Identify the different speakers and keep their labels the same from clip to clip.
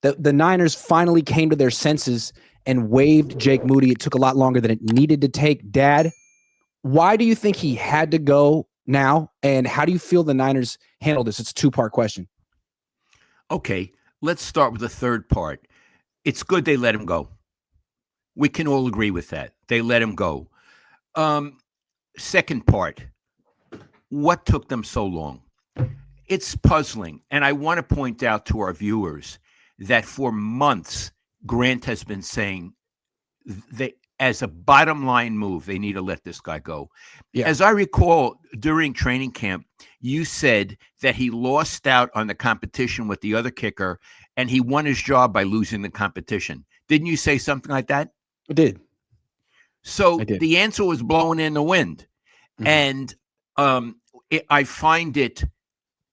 Speaker 1: The Niners finally came to their senses and waived Jake Moody. It took a lot longer than it needed to take. Dad, why do you think he had to go now? And how do you feel the Niners handled this? It's a two-part question.
Speaker 2: Okay, let's start with the third part. It's good they let him go. We can all agree with that. They let him go. Second part, what took them so long? It's puzzling. And I want to point out to our viewers that for months, Grant has been saying that as a bottom line move, they need to let this guy go. Yeah. As I recall, during training camp, you said that he lost out on the competition with the other kicker and he won his job by losing the competition. Didn't you say something like that?
Speaker 1: I did.
Speaker 2: So the answer was blowing in the wind. Mm-hmm. And I find it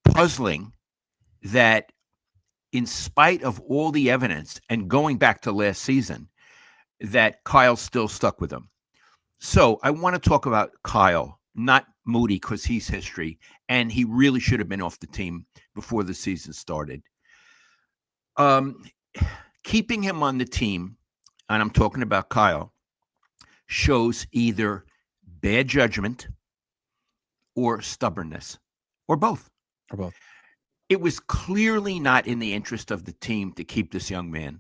Speaker 2: puzzling that in spite of all the evidence and going back to last season, that Kyle still stuck with him. So I want to talk about Kyle, not Moody, because he's history, and he really should have been off the team before the season started. Keeping him on the team, and I'm talking about Kyle, shows either bad judgment or stubbornness, or both.
Speaker 1: Or both.
Speaker 2: It was clearly not in the interest of the team to keep this young man.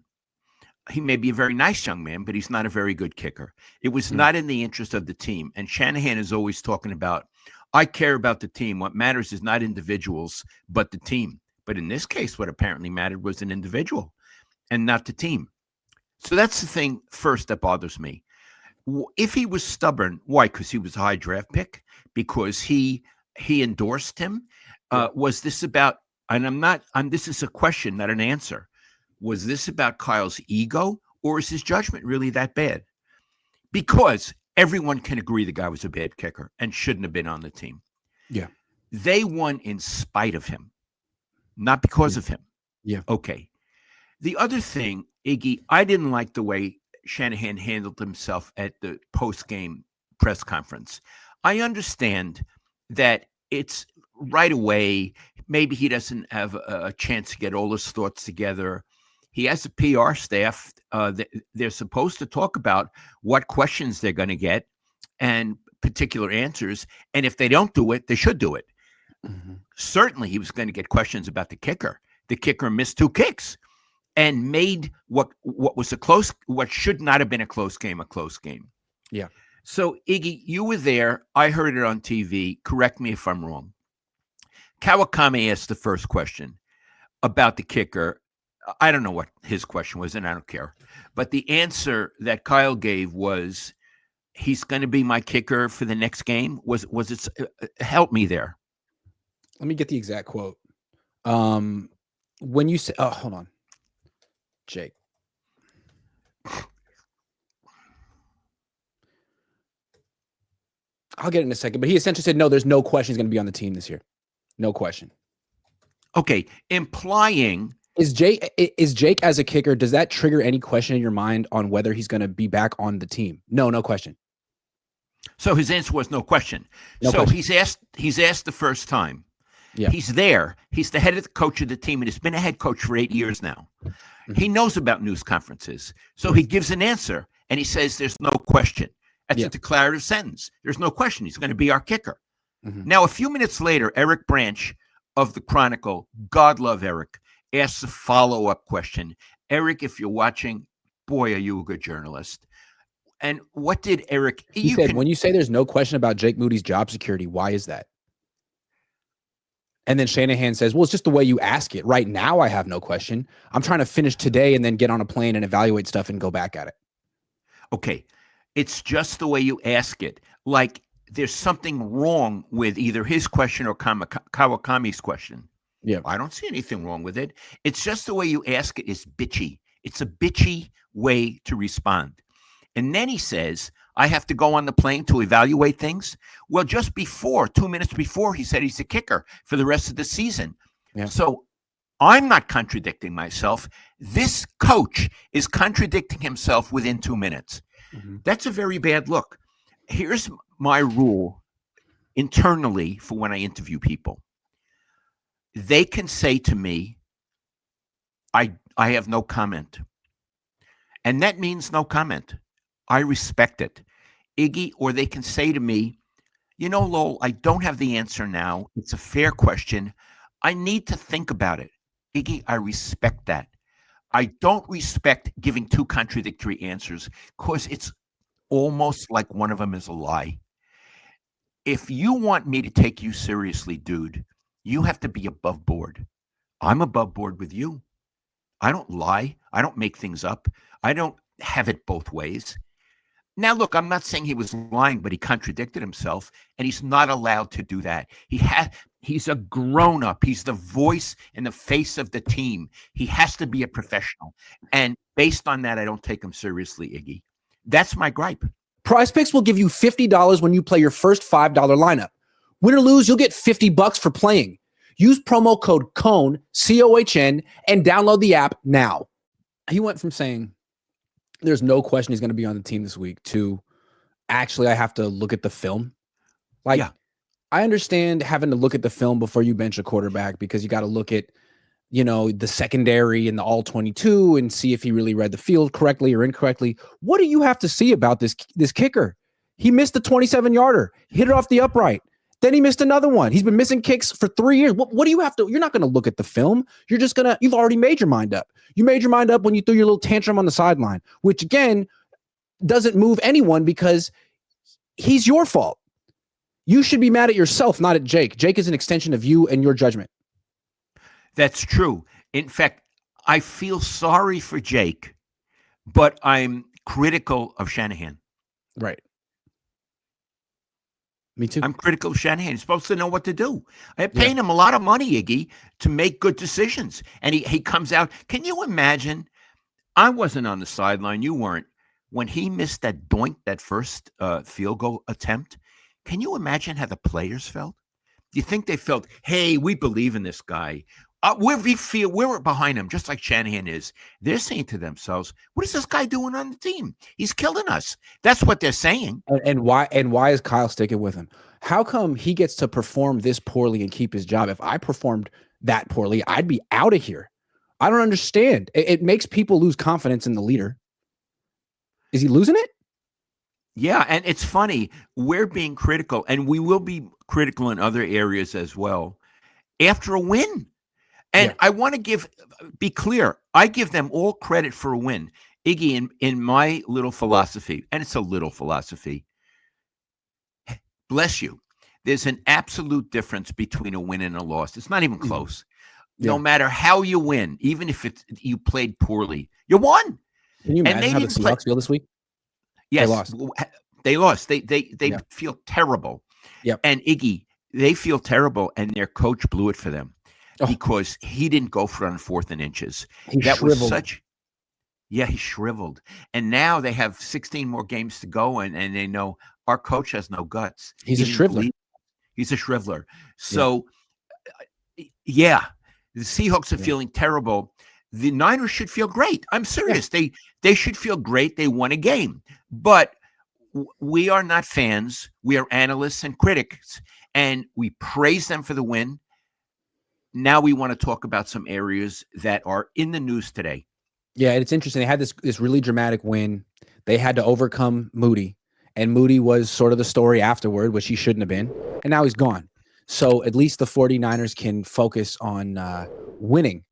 Speaker 2: He may be a very nice young man, but he's not a very good kicker. It was not in the interest of the team. And Shanahan is always talking about, I care about the team. What matters is not individuals, but the team. But in this case, what apparently mattered was an individual and not the team. So that's the thing first that bothers me. If he was stubborn, why? Because he was a high draft pick? Because he endorsed him? Was this about, and this is a question, not an answer. Was this about Kyle's ego, or is his judgment really that bad? Because everyone can agree the guy was a bad kicker and shouldn't have been on the team.
Speaker 1: Yeah.
Speaker 2: They won in spite of him, not because of him.
Speaker 1: Yeah.
Speaker 2: Okay. The other thing, Iggy, I didn't like the way Shanahan handled himself at the post-game press conference. I understand that it's right away. Maybe he doesn't have a chance to get all his thoughts together. He has a PR staff. They're supposed to talk about what questions they're going to get and particular answers. And if they don't do it, they should do it. Mm-hmm. Certainly, he was going to get questions about the kicker. The kicker missed 2 kicks and made what should not have been a close game.
Speaker 1: Yeah.
Speaker 2: So, Iggy, you were there. I heard it on TV. Correct me if I'm wrong. Kawakami asked the first question about the kicker. I don't know what his question was, and I don't care. But the answer that Kyle gave was, he's going to be my kicker for the next game. Was it? Help me there.
Speaker 1: Let me get the exact quote. When you say, oh, hold on, Jake. I'll get it in a second. But he essentially said, no, there's no question he's going to be on the team this year. No question.
Speaker 2: Okay, implying.
Speaker 1: Is Jake as a kicker, does that trigger any question in your mind on whether he's going to be back on the team? No question.
Speaker 2: So his answer was no question. No question. He's asked the first time.
Speaker 1: Yeah.
Speaker 2: He's there. He's the head of the coach of the team and has been a head coach for 8 years now. Mm-hmm. He knows about news conferences. So he gives an answer and he says there's no question. That's a declarative sentence. There's no question. He's going to be our kicker. Mm-hmm. Now, a few minutes later, Eric Branch of the Chronicle, God love Eric, asks a follow-up question. Eric, if you're watching, boy, are you a good journalist. And what did Eric...
Speaker 1: He said, when you say there's no question about Jake Moody's job security, why is that? And then Shanahan says, well, it's just the way you ask it. Right now, I have no question. I'm trying to finish today and then get on a plane and evaluate stuff and go back at it.
Speaker 2: Okay. It's just the way you ask it. Like there's something wrong with either his question or Kawakami's question.
Speaker 1: Yeah.
Speaker 2: I don't see anything wrong with it. It's just the way you ask it is bitchy. It's a bitchy way to respond. And then he says, I have to go on the plane to evaluate things. Well, just before, 2 minutes before, he said he's a kicker for the rest of the season.
Speaker 1: Yeah.
Speaker 2: So I'm not contradicting myself. This coach is contradicting himself within 2 minutes. Mm-hmm. That's a very bad look. Here's my rule internally for when I interview people. They can say to me, I have no comment. And that means no comment. I respect it. Iggy, or they can say to me, Lowell, I don't have the answer now. It's a fair question. I need to think about it. Iggy, I respect that. I don't respect giving two contradictory answers because it's almost like one of them is a lie. If you want me to take you seriously, dude, you have to be above board. I'm above board with you. I don't lie. I don't make things up. I don't have it both ways. Now, look, I'm not saying he was lying, but he contradicted himself, and he's not allowed to do that. He's a grown-up. He's the voice and the face of the team. He has to be a professional. And based on that, I don't take him seriously, Iggy. That's my gripe.
Speaker 1: Prize Picks will give you $50 when you play your first $5 lineup. Win or lose, you'll get $50 for playing. Use promo code Cohn, COHN, and download the app now. He went from saying there's no question he's going to be on the team this week to actually I have to look at the film. Like, yeah. I understand having to look at the film before you bench a quarterback because you got to look at, the secondary and the all 22 and see if he really read the field correctly or incorrectly. What do you have to see about this kicker? He missed the 27-yarder, hit it off the upright. Then he missed another one. He's been missing kicks for 3 years. What do you have to? You're not going to look at the film. You've already made your mind up. You made your mind up when you threw your little tantrum on the sideline, which again doesn't move anyone because he's your fault. You should be mad at yourself, not at Jake. Jake is an extension of you and your judgment.
Speaker 2: That's true. In fact, I feel sorry for Jake, but I'm critical of Shanahan.
Speaker 1: Right. Me too.
Speaker 2: I'm critical of Shanahan. He's supposed to know what to do. I'm paying him a lot of money, Iggy, to make good decisions. And he comes out. Can you imagine? I wasn't on the sideline. You weren't. When he missed that doink, that first field goal attempt, can you imagine how the players felt? Do you think they felt, hey, we believe in this guy? We're behind him, just like Shanahan is. They're saying to themselves, what is this guy doing on the team? He's killing us. That's what they're saying.
Speaker 1: And why is Kyle sticking with him? How come he gets to perform this poorly and keep his job? If I performed that poorly, I'd be out of here. I don't understand. It makes people lose confidence in the leader. Is he losing it?
Speaker 2: Yeah, and it's funny. We're being critical, and we will be critical in other areas as well after a win. And I want to be clear, I give them all credit for a win. Iggy, in my little philosophy, and it's a little philosophy, bless you, there's an absolute difference between a win and a loss. It's not even close. No matter how you win, even if you played poorly, you won.
Speaker 1: Can you imagine how the Seahawks feel this week?
Speaker 2: Yes, they lost. They feel terrible.
Speaker 1: Yep.
Speaker 2: And Iggy, they feel terrible, and their coach blew it for them. Because he didn't go for it on 4th and inches.
Speaker 1: He shriveled.
Speaker 2: He shriveled. And now they have 16 more games to go, and they know our coach has no guts.
Speaker 1: He's a shriveler.
Speaker 2: He's a shriveler. So, the Seahawks are feeling terrible. The Niners should feel great. I'm serious. Yeah. They should feel great. They won a game. But we are not fans. We are analysts and critics, and we praise them for the win. Now we want to talk about some areas that are in the news today.
Speaker 1: Yeah, it's interesting. They had this really dramatic win. They had to overcome Moody, and Moody was sort of the story afterward, which he shouldn't have been, and now he's gone. So at least the 49ers can focus on winning